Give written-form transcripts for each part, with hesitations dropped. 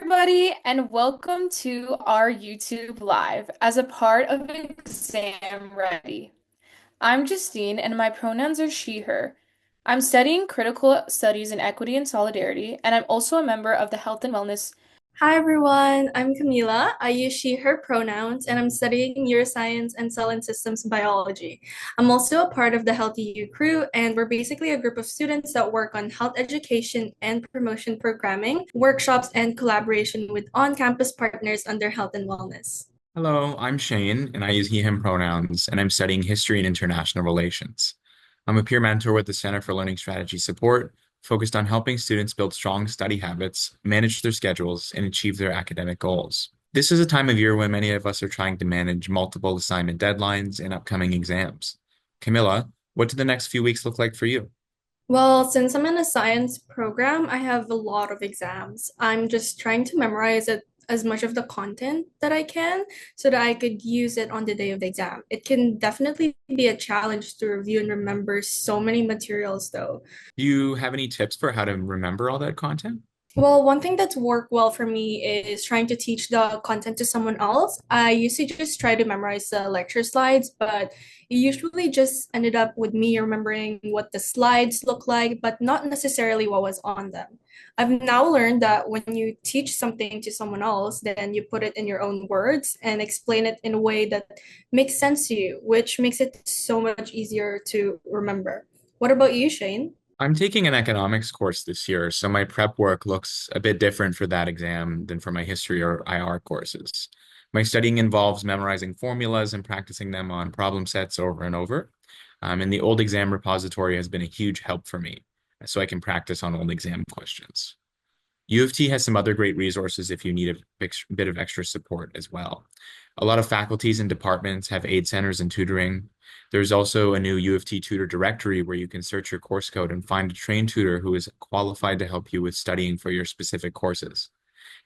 everybody, and welcome to our YouTube Live as a part of Exam Ready. I'm Justine, and my pronouns are she, her. I'm studying critical studies in equity and solidarity, and I'm also a member of the Health and Wellness. Hi everyone, I'm Kamilah. I use she, her pronouns, and I'm studying neuroscience and cell and systems biology. I'm also a part of the HealthyU Crew, and we're basically a group of students that work on health education and promotion programming, workshops, and collaboration with on campus partners under health and wellness. Hello, I'm Shane, and I use he, him pronouns, and I'm studying history and international relations. I'm a peer mentor with the Center for Learning Strategy Support, focused on helping students build strong study habits, manage their schedules, and achieve their academic goals. This is a time of year when many of us are trying to manage multiple assignment deadlines and upcoming exams. Camilla, what do the next few weeks look like for you? Well, since I'm in a science program, I have a lot of exams. I'm just trying to memorize it as much of the content that I can so that I could use it on the day of the exam. It can definitely be a challenge to review and remember so many materials, though. Do you have any tips for how to remember all that content? Well, one thing that's worked well for me is trying to teach the content to someone else. I used to just try to memorize the lecture slides, but it usually just ended up with me remembering what the slides look like, but not necessarily what was on them. I've now learned that when you teach something to someone else, then you put it in your own words and explain it in a way that makes sense to you, which makes it so much easier to remember. What about you, Shane? I'm taking an economics course this year, so my prep work looks a bit different for that exam than for my history or IR courses. My studying involves memorizing formulas and practicing them on problem sets over and over. And the old exam repository has been a huge help for me, so I can practice on old exam questions. U of T has some other great resources if you need a bit of extra support as well. A lot of faculties and departments have aid centers and tutoring. There's also a new U of T tutor directory where you can search your course code and find a trained tutor who is qualified to help you with studying for your specific courses.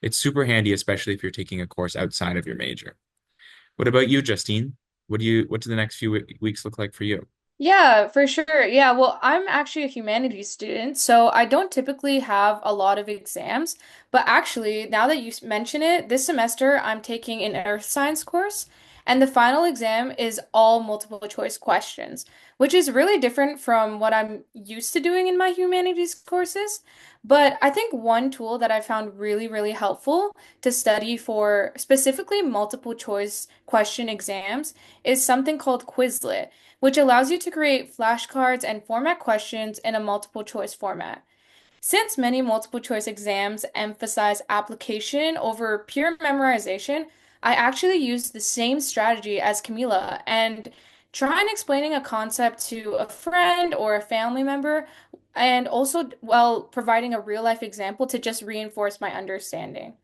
It's super handy, especially if you're taking a course outside of your major. What about you, Justine? What do the next few weeks look like for you? Yeah, for sure. Yeah, well, I'm actually a humanities student, so I don't typically have a lot of exams. But actually, now that you mention it, this semester I'm taking an earth science course, and the final exam is all multiple choice questions, which is really different from what I'm used to doing in my humanities courses. But I think one tool that I found really, really helpful to study for specifically multiple choice question exams is something called Quizlet, which allows you to create flashcards and format questions in a multiple choice format. Since many multiple choice exams emphasize application over pure memorization, I actually use the same strategy as Camila and try and explaining a concept to a friend or a family member, and also while providing a real life example to just reinforce my understanding.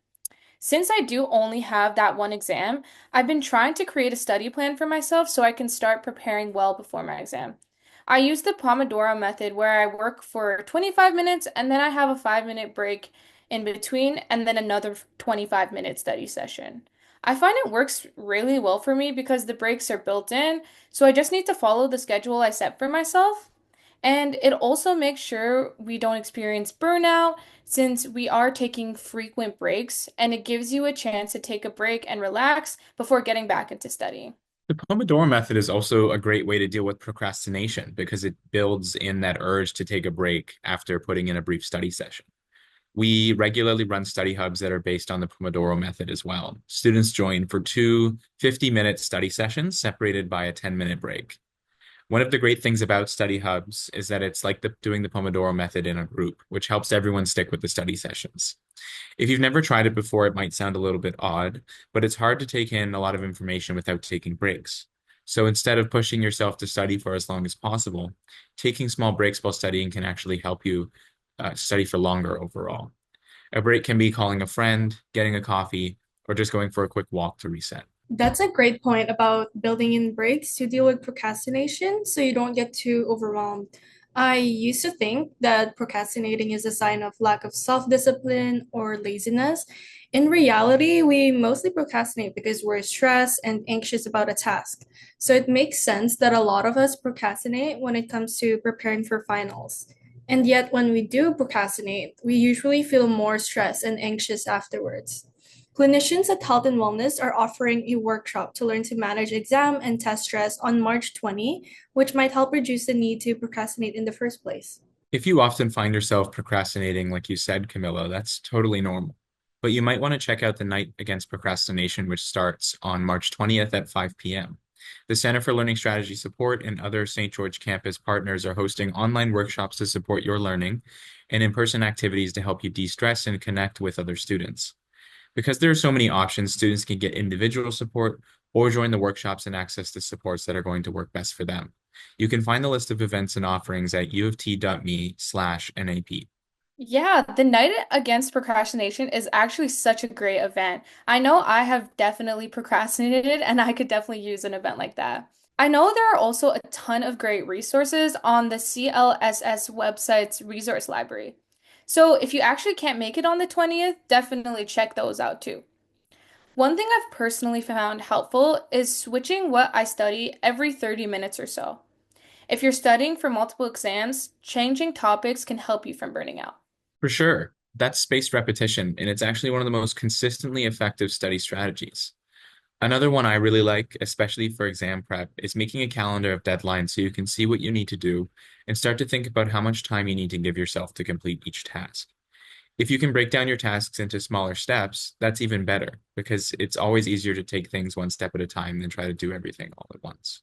Since I do only have that one exam, I've been trying to create a study plan for myself so I can start preparing well before my exam. I use the Pomodoro method where I work for 25 minutes and then I have a 5-minute break in between and then another 25-minute study session. I find it works really well for me because the breaks are built in, so I just need to follow the schedule I set for myself. And it also makes sure we don't experience burnout since we are taking frequent breaks, and it gives you a chance to take a break and relax before getting back into studying. The Pomodoro method is also a great way to deal with procrastination because it builds in that urge to take a break after putting in a brief study session. We regularly run study hubs that are based on the Pomodoro method as well. Students join for two 50-minute study sessions separated by a 10-minute break. One of the great things about study hubs is that it's like doing the Pomodoro method in a group, which helps everyone stick with the study sessions. If you've never tried it before, it might sound a little bit odd, but it's hard to take in a lot of information without taking breaks. So instead of pushing yourself to study for as long as possible, taking small breaks while studying can actually help you study for longer overall. A break can be calling a friend, getting a coffee, or just going for a quick walk to reset. That's a great point about building in breaks to deal with procrastination so you don't get too overwhelmed. I used to think that procrastinating is a sign of lack of self-discipline or laziness. In reality, we mostly procrastinate because we're stressed and anxious about a task. So it makes sense that a lot of us procrastinate when it comes to preparing for finals. And yet, when we do procrastinate, we usually feel more stressed and anxious afterwards. Clinicians at Health and Wellness are offering a workshop to learn to manage exam and test stress on March 20, which might help reduce the need to procrastinate in the first place. If you often find yourself procrastinating, like you said, Camilla, that's totally normal. But you might want to check out the Night Against Procrastination, which starts on March 20th at 5 p.m. The Center for Learning Strategy Support and other St. George campus partners are hosting online workshops to support your learning and in-person activities to help you de-stress and connect with other students. Because there are so many options, students can get individual support or join the workshops and access the supports that are going to work best for them. You can find the list of events and offerings at uoft.me/NAP. Yeah, the Night Against Procrastination is actually such a great event. I know I have definitely procrastinated and I could definitely use an event like that. I know there are also a ton of great resources on the CLSS website's resource library. So if you actually can't make it on the 20th, definitely check those out too. One thing I've personally found helpful is switching what I study every 30 minutes or so. If you're studying for multiple exams, changing topics can help you from burning out. For sure, that's spaced repetition, and it's actually one of the most consistently effective study strategies. Another one I really like, especially for exam prep, is making a calendar of deadlines so you can see what you need to do and start to think about how much time you need to give yourself to complete each task. If you can break down your tasks into smaller steps, that's even better because it's always easier to take things one step at a time than try to do everything all at once.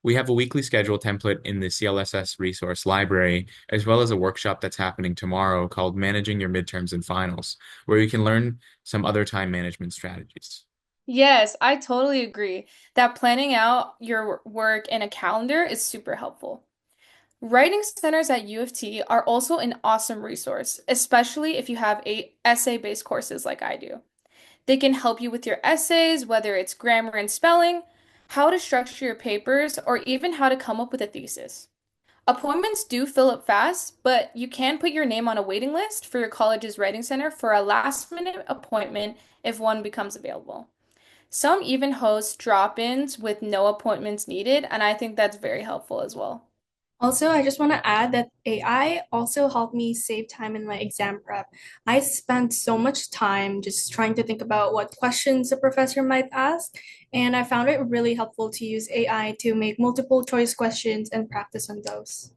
We have a weekly schedule template in the CLSS resource library, as well as a workshop that's happening tomorrow called Managing Your Midterms and Finals, where you can learn some other time management strategies. Yes, I totally agree that planning out your work in a calendar is super helpful. Writing centers at U of T are also an awesome resource, especially if you have essay-based courses like I do. They can help you with your essays, whether it's grammar and spelling, how to structure your papers, or even how to come up with a thesis. Appointments do fill up fast, but you can put your name on a waiting list for your college's writing center for a last-minute appointment if one becomes available. Some even host drop-ins with no appointments needed, and I think that's very helpful as well. Also, I just want to add that AI also helped me save time in my exam prep. I spent so much time just trying to think about what questions the professor might ask, and I found it really helpful to use AI to make multiple choice questions and practice on those.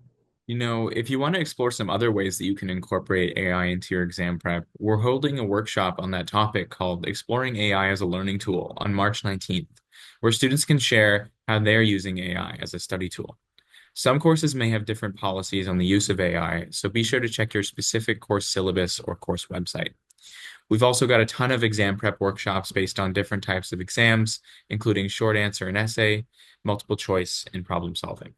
If you want to explore some other ways that you can incorporate AI into your exam prep, we're holding a workshop on that topic called Exploring AI as a Learning Tool on March 19th, where students can share how they're using AI as a study tool. Some courses may have different policies on the use of AI, so be sure to check your specific course syllabus or course website. We've also got a ton of exam prep workshops based on different types of exams, including short answer and essay, multiple choice, and problem solving.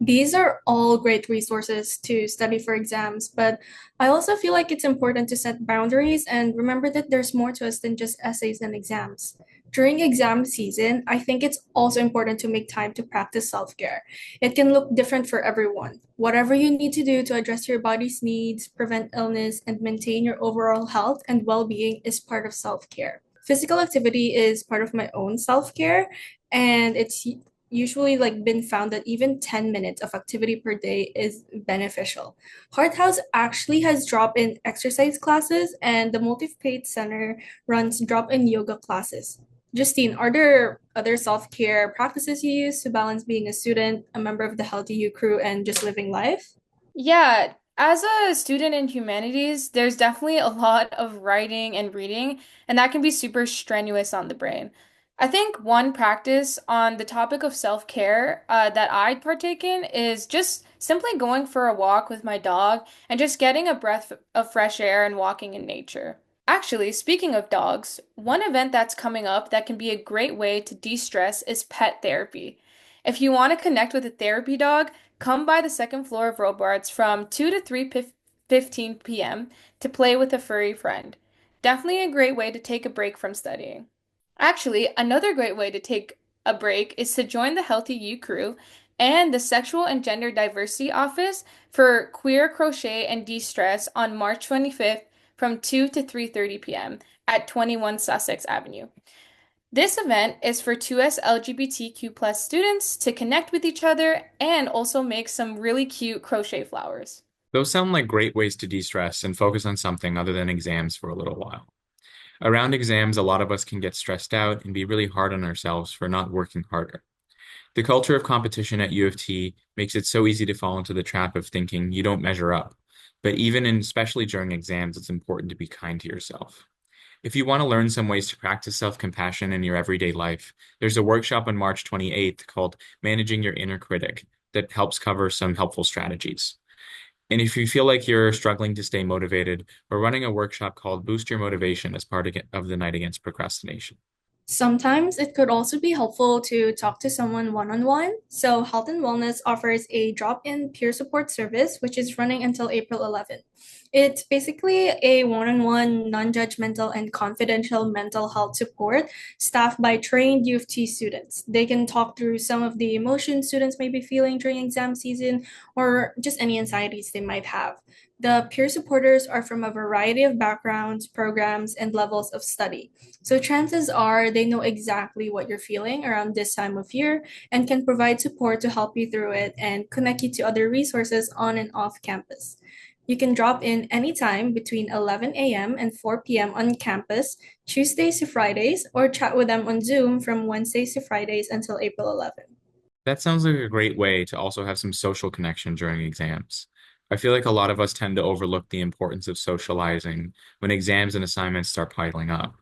These are all great resources to study for exams, but I also feel like it's important to set boundaries and remember that there's more to us than just essays and exams. During exam season, I think it's also important to make time to practice self-care. It can look different for everyone. Whatever you need to do to address your body's needs, prevent illness, and maintain your overall health and well-being is part of self-care. Physical activity is part of my own self-care, and it's usually been found that even 10 minutes of activity per day is beneficial. Heart House actually has drop-in exercise classes and the Multi-Faith Center runs drop-in yoga classes. Justine, are there other self-care practices you use to balance being a student, a member of the HealthyU crew, and just living life? Yeah, as a student in humanities, there's definitely a lot of writing and reading, and that can be super strenuous on the brain. I think one practice on the topic of self-care that I partake in is just simply going for a walk with my dog and just getting a breath of fresh air and walking in nature. Actually, speaking of dogs, one event that's coming up that can be a great way to de-stress is pet therapy. If you want to connect with a therapy dog, come by the second floor of Robarts from 2 to 3:15 p.m. to play with a furry friend. Definitely a great way to take a break from studying. Actually, another great way to take a break is to join the Healthy You Crew and the Sexual and Gender Diversity Office for queer crochet and de-stress on March 25th from 2 to 3:30 p.m. at 21 Sussex Avenue. This event is for 2S LGBTQ plus students to connect with each other and also make some really cute crochet flowers. Those sound like great ways to de-stress and focus on something other than exams for a little while. Around exams, a lot of us can get stressed out and be really hard on ourselves for not working harder. The culture of competition at U of T makes it so easy to fall into the trap of thinking you don't measure up. But even and especially during exams, it's important to be kind to yourself. If you want to learn some ways to practice self-compassion in your everyday life, there's a workshop on March 28th called Managing Your Inner Critic that helps cover some helpful strategies. And if you feel like you're struggling to stay motivated, we're running a workshop called Boost Your Motivation as part of the Night Against Procrastination. Sometimes it could also be helpful to talk to someone one on one. So, Health and Wellness offers a drop in peer support service, which is running until April 11th. It's basically a one on one, non judgmental, and confidential mental health support staffed by trained U of T students. They can talk through some of the emotions students may be feeling during exam season or just any anxieties they might have. The peer supporters are from a variety of backgrounds, programs, and levels of study. So chances are they know exactly what you're feeling around this time of year and can provide support to help you through it and connect you to other resources on and off campus. You can drop in anytime between 11 a.m. and 4 p.m. on campus, Tuesdays to Fridays, or chat with them on Zoom from Wednesdays to Fridays until April 11th. That sounds like a great way to also have some social connection during exams. I feel like a lot of us tend to overlook the importance of socializing when exams and assignments start piling up.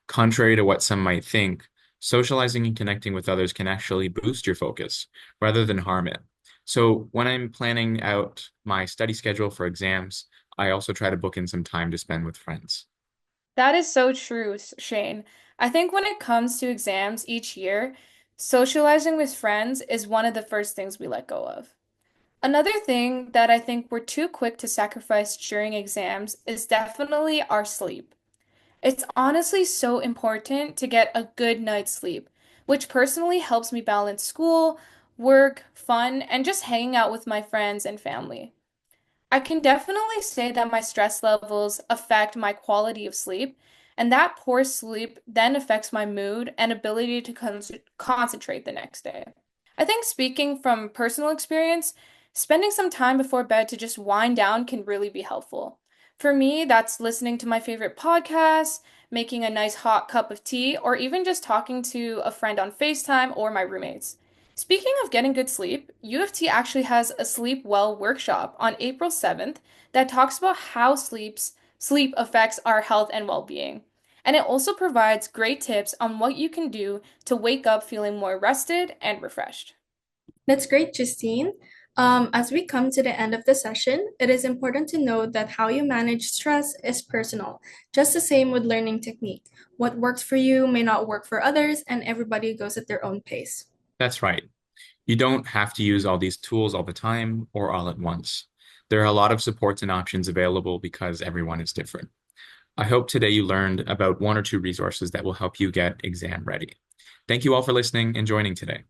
Contrary to what some might think, socializing and connecting with others can actually boost your focus rather than harm it. So when I'm planning out my study schedule for exams, I also try to book in some time to spend with friends. That is so true, Shane. I think when it comes to exams each year, socializing with friends is one of the first things we let go of. Another thing that I think we're too quick to sacrifice during exams is definitely our sleep. It's honestly so important to get a good night's sleep, which personally helps me balance school, work, fun, and just hanging out with my friends and family. I can definitely say that my stress levels affect my quality of sleep, and that poor sleep then affects my mood and ability to concentrate the next day. I think speaking from personal experience, spending some time before bed to just wind down can really be helpful. For me, that's listening to my favorite podcasts, making a nice hot cup of tea, or even just talking to a friend on FaceTime or my roommates. Speaking of getting good sleep, U of T actually has a sleep well workshop on April 7th that talks about how sleep affects our health and well-being. And it also provides great tips on what you can do to wake up feeling more rested and refreshed. That's great, Justine. As we come to the end of the session, it is important to note that how you manage stress is personal, just the same with learning technique. What works for you may not work for others, and everybody goes at their own pace. That's right. You don't have to use all these tools all the time or all at once. There are a lot of supports and options available because everyone is different. I hope today you learned about one or two resources that will help you get exam ready. Thank you all for listening and joining today.